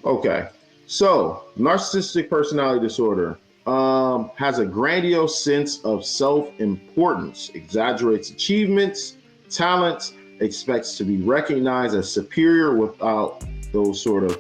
Okay. So, narcissistic personality disorder has a grandiose sense of self-importance, exaggerates achievements, talents, expects to be recognized as superior without those sort of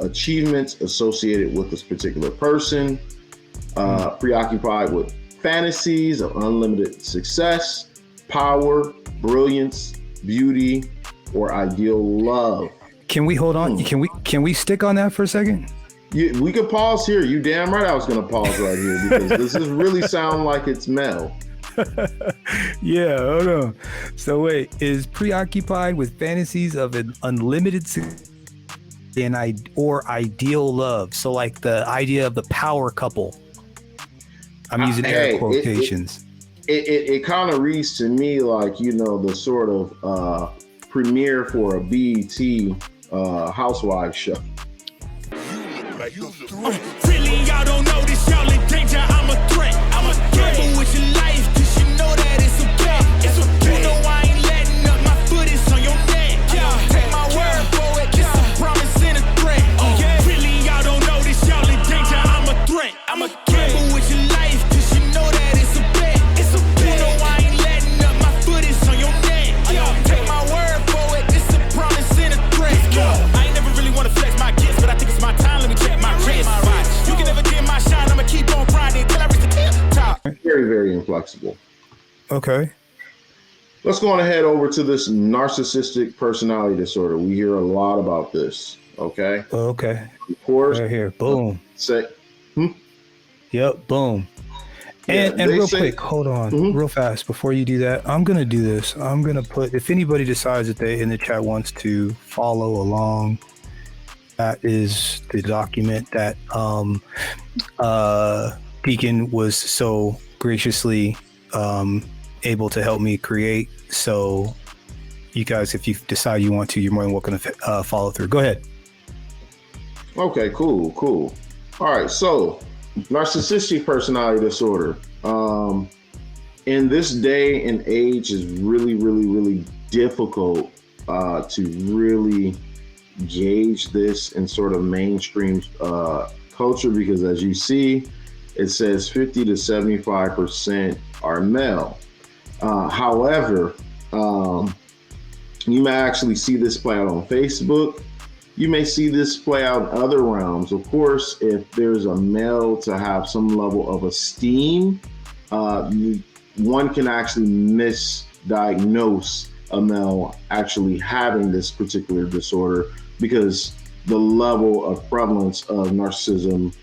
achievements associated with this particular person, preoccupied with fantasies of unlimited success, power, brilliance, beauty, or ideal love. Can we hold on? Can we stick on that for a second? We could pause here. You damn right I was going to pause right here because this is really sound like it's Mel. Yeah, hold on. So wait, is preoccupied with fantasies of an unlimited or ideal love? So like the idea of the power couple. I'm using air quotations. It kind of reads to me like, you know, the sort of premiere for a BET housewives show. Really, y'all don't know this, y'all in danger. I'm a threat. I'm a gamble with your life, cause you know that it's okay. It's okay. You know I ain't letting up, my foot is on your neck. Take my word for it, it's a promise and a threat. Really, y'all don't know this, y'all in danger. I'm a threat. I'm a gamble with your life, cause you know that it's a bet. It's a bet. You know I ain't letting up, my foot is on your neck. Take my word for it, it's a promise and a threat. I ain't never really wanna flex my gifts, but I think it's my time. Let me check my wrist. You can never get my shine. I'ma keep on grinding till I reach the tip top. Very, very inflexible. Okay. Let's go on ahead over to this narcissistic personality disorder. We hear a lot about this. Okay. Okay. Of course. Right here. Boom. Say. Yep. Boom. Yeah, and real quick, hold on, real fast before you do that. I'm gonna do this. I'm gonna put, if anybody decides that they in the chat wants to follow along, that is the document that Deacon was so graciously able to help me create. So you guys, if you decide you want to, you're more than welcome to follow through. Go ahead. Okay, cool. All right, so narcissistic personality disorder in this day and age is really difficult to really gauge this in sort of mainstream culture, because as you see, it says 50 to 75% are male. However, you may actually see this play out on Facebook. You may see this play out in other realms. Of course, if there's a male to have some level of esteem, one can actually misdiagnose a male actually having this particular disorder because the level of prevalence of narcissism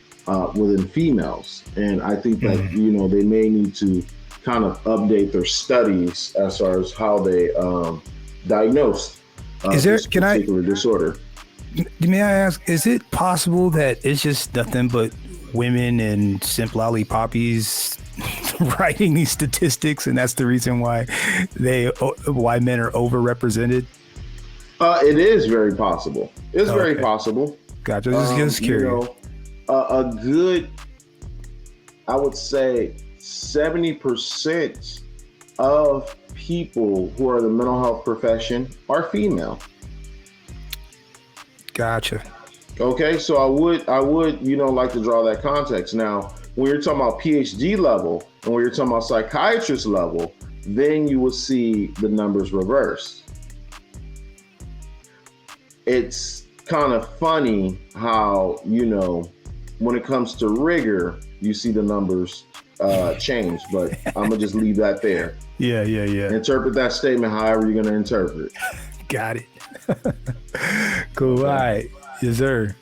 within females. And I think that, you know, they may need to kind of update their studies as far as how they diagnose this particular disorder. May I ask, is it possible that it's just nothing but women and simp lollipoppies writing these statistics, and that's the reason why men are overrepresented? It is very possible. It's very possible. Gotcha. Just curious. You know, a good, I would say, 70% of people who are in the mental health profession are female. Gotcha. Okay, so I would, you know, like to draw that context. Now, when you're talking about PhD level and when you're talking about psychiatrist level, then you will see the numbers reversed. It's kind of funny how, you know, when it comes to rigor, you see the numbers change, but I'm gonna just leave that there. Yeah. Interpret that statement however you're gonna interpret. Got it. Cool. Okay. All right. Yes, sir.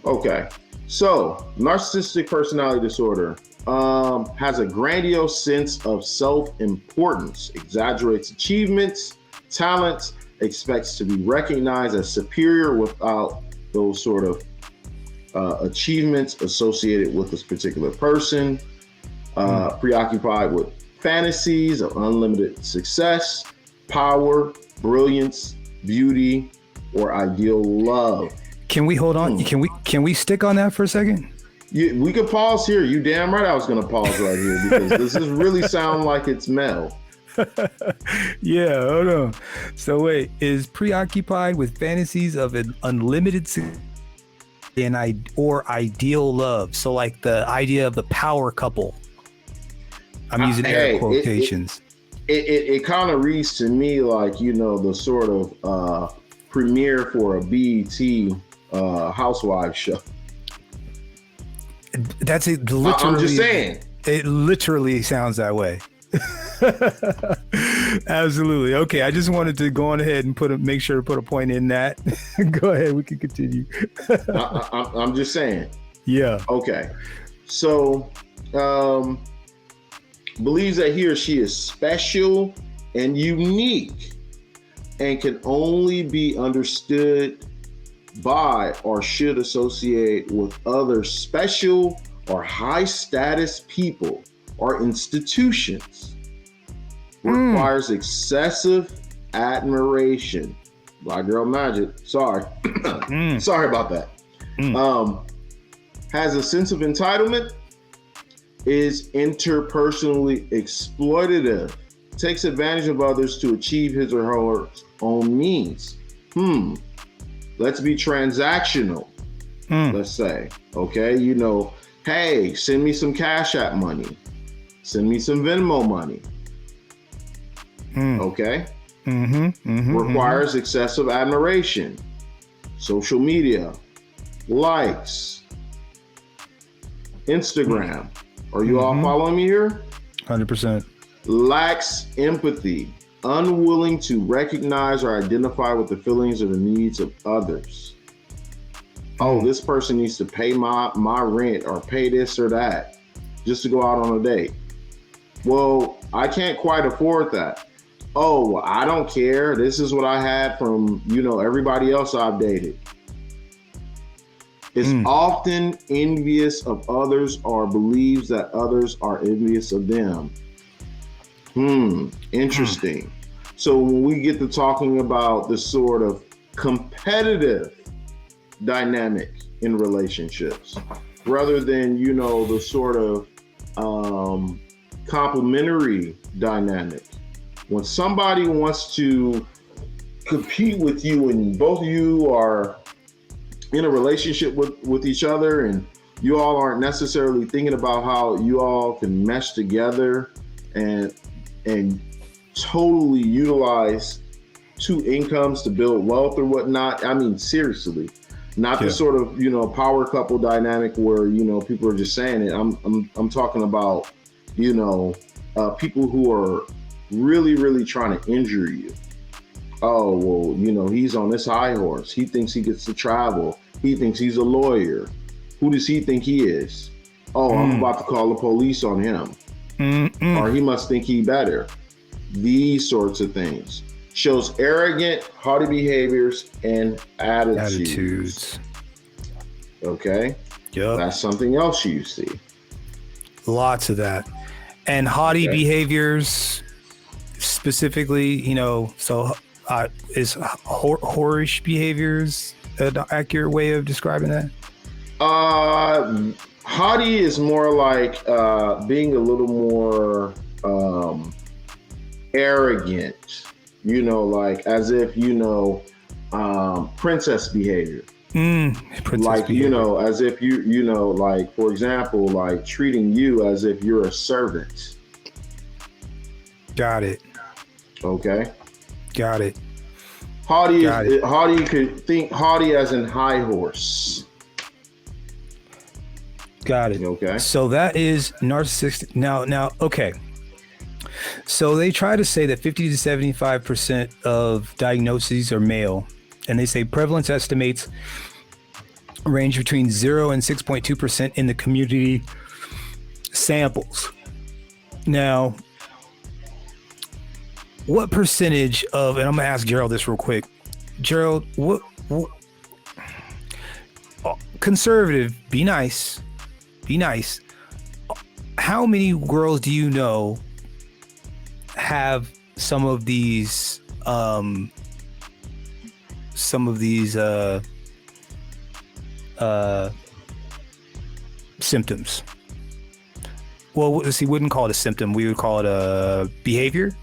Okay. So, narcissistic personality disorder has a grandiose sense of self-importance, exaggerates achievements, talents, expects to be recognized as superior without those sort of achievements associated with this particular person, preoccupied with fantasies of unlimited success, power, brilliance, beauty, or ideal love. Can we hold on? Can we stick on that for a second? We could pause here. You damn right I was going to pause right here because this is really sound like it's Mel. Yeah, hold on. So wait, is preoccupied with fantasies of an unlimited or ideal love. So like the idea of the power couple. I'm using air Hey, quotations. it kind of reads to me like, you know, the sort of premiere for a BET housewife show. That's it. I'm just saying. It literally sounds that way. Absolutely. Okay, I just wanted to go on ahead and make sure to put a point in that. Go ahead, we can continue. I'm just saying. Yeah. Okay. So, believes that he or she is special and unique and can only be understood by or should associate with other special or high status people or institutions. Requires excessive admiration. Black girl magic. Sorry. Sorry about that. Has a sense of entitlement, is interpersonally exploitative, takes advantage of others to achieve his or her own means. Let's be transactional. Let's say, okay, you know, hey, send me some Cash App money. Send me some Venmo money. Okay? Requires excessive admiration. Social media. Likes. Instagram. Are you all following me here? 100%. Lacks empathy. Unwilling to recognize or identify with the feelings or the needs of others. Oh, this person needs to pay my rent or pay this or that just to go out on a date. Well, I can't quite afford that. Oh, I don't care. This is what I had from, you know, everybody else I've dated. Is often envious of others or believes that others are envious of them. Interesting. So when we get to talking about the sort of competitive dynamic in relationships, rather than, you know, the sort of complementary dynamic, when somebody wants to compete with you and both of you are in a relationship with each other and you all aren't necessarily thinking about how you all can mesh together and totally utilize two incomes to build wealth or whatnot. I mean, seriously, not the sort of, you know, power couple dynamic where, you know, people are just saying it. I'm talking about, you know, people who are really trying to injure you. Oh, well, you know, he's on this high horse. He thinks he gets to travel. He thinks he's a lawyer. Who does he think he is? Oh, I'm about to call the police on him. Or he must think he better. These sorts of things. Shows arrogant, haughty behaviors and attitudes. Okay? Yep. That's something else you see. Lots of that. And haughty behaviors, specifically, you know, so is whorish behaviors an accurate way of describing that? Haughty is more like being a little more arrogant, you know, like as if, you know, princess behavior. Like, you know, as if you know, like, for example, like treating you as if you're a servant. Got it. Okay. Got it. Haughty is haughty. You could think haughty as in high horse. Got it. Okay. So that is narcissistic. Now, okay. So they try to say that 50 to 75% of diagnoses are male, and they say prevalence estimates range between 0 and 6.2% in the community samples. Now, what percentage of, and I'm gonna ask Gerald this real quick. Gerald, what conservative, be nice. How many girls do you know have some of these symptoms? Well, let's see, we wouldn't call it a symptom. We would call it a behavior.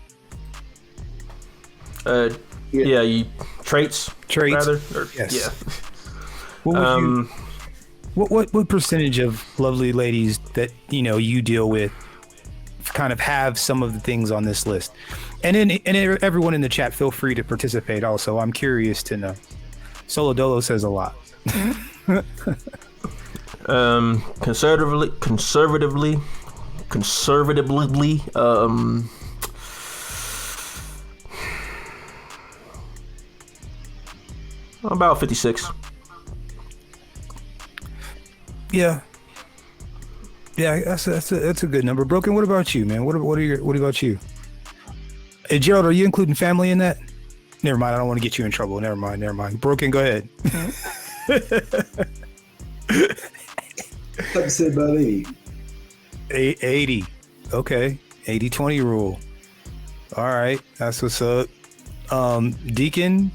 Traits. Traits. Rather. Yes. Yeah. What would you? What percentage of lovely ladies that you deal with kind of have some of the things on this list? And everyone in the chat, feel free to participate. Also, I'm curious to know. Solo Dolo says a lot. Conservatively, about 56. Yeah, that's a good number. Broken. What about you, man? What about you? Hey, Gerald, are you including family in that? Never mind. I don't want to get you in trouble. Never mind. Broken. Go ahead. Like I said, about 80. 80. Okay. 80-20 rule. All right. That's what's up. Deacon,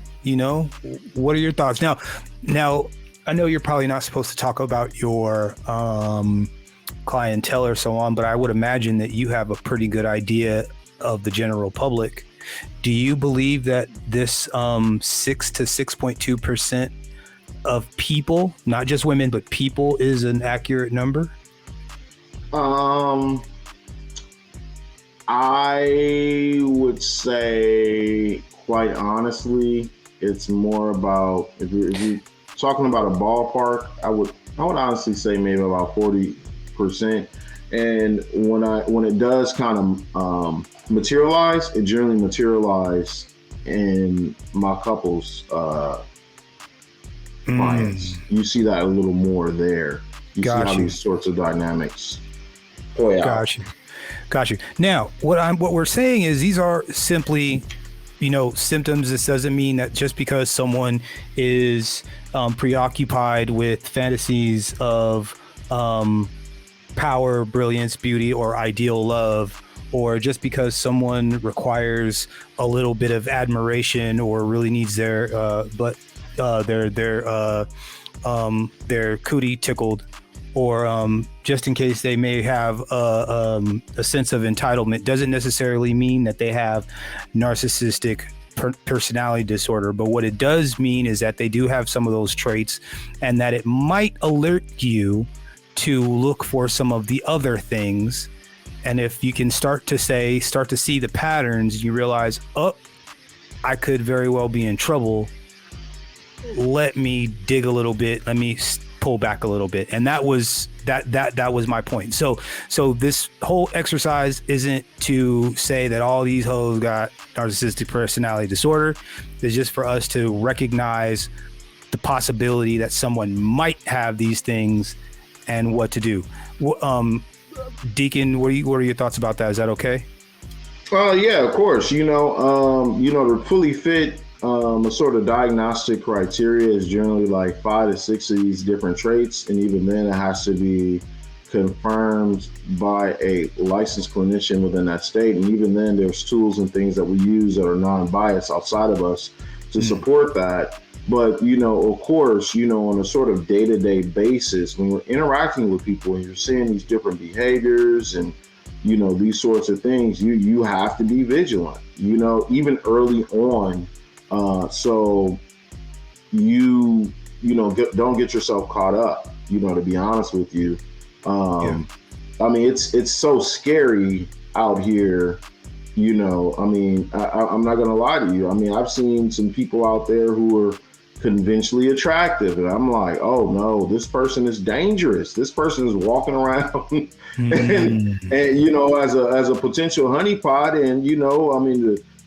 what are your thoughts? Now, I know you're probably not supposed to talk about your clientele or so on, but I would imagine that you have a pretty good idea of the general public. Do you believe that this 6 to 6.2% of people, not just women, but people, is an accurate number? I would say, quite honestly, it's more about if you're talking about a ballpark, I would honestly say maybe about 40%. And when it does kind of materialize, it generally materializes in my couple's clients. You see that a little more there. You see how these sorts of dynamics play out. Got you. Now, what we're saying is these are simply, symptoms. This doesn't mean that just because someone is preoccupied with fantasies of power, brilliance, beauty, or ideal love, or just because someone requires a little bit of admiration or really needs their cootie tickled, or just in case they may have a sense of entitlement, doesn't necessarily mean that they have narcissistic personality disorder. But what it does mean is that they do have some of those traits, and that it might alert you to look for some of the other things. And if you can start to see the patterns, you realize, I could very well be in trouble. Let me dig a little bit. Let me pull back a little bit. And that was my point. So this whole exercise isn't to say that all these hoes got narcissistic personality disorder. It's just for us to recognize the possibility that someone might have these things and what to do. Deacon, what are your thoughts about that? Is that okay? Yeah, of course. To fully fit a sort of diagnostic criteria is generally like 5 to 6 of these different traits, and even then it has to be confirmed by a licensed clinician within that state. And even then, there's tools and things that we use that are non-biased outside of us to support that. But, of course, on a sort of day-to-day basis, when we're interacting with people and you're seeing these different behaviors and, these sorts of things, you have to be vigilant, even early on. So you don't get yourself caught up, to be honest with you. I mean, it's so scary out here, I'm not going to lie to you. I mean, I've seen some people out there who are conventionally attractive, and I'm like, oh no, this person is dangerous. This person is walking around and as a potential honeypot. And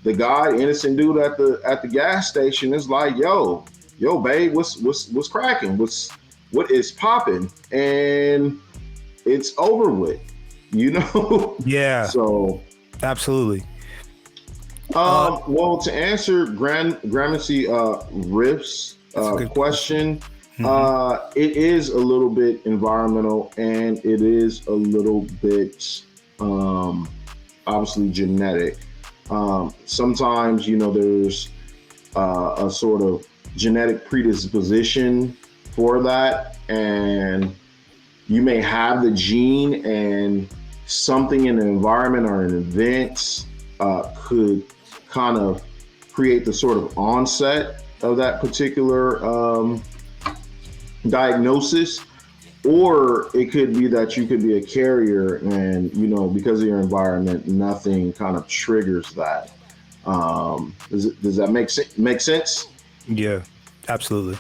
the guy, innocent dude at the gas station is like, yo babe, what's cracking, what is popping, and it's over with, Yeah. So absolutely. Well, to answer Gramercy Riff's question, it is a little bit environmental, and it is a little bit obviously genetic. Sometimes, there's a sort of genetic predisposition for that, and you may have the gene, and something in the environment or an event could kind of create the sort of onset of that particular diagnosis, or it could be that you could be a carrier and, you know, because of your environment, nothing kind of triggers that. Does that make sense? Yeah, absolutely.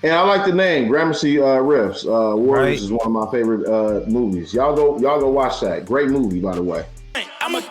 And I like the name Gramercy Riffs. Warriors Right. is one of my favorite movies. Y'all go watch that. Great movie, by the way. I'm a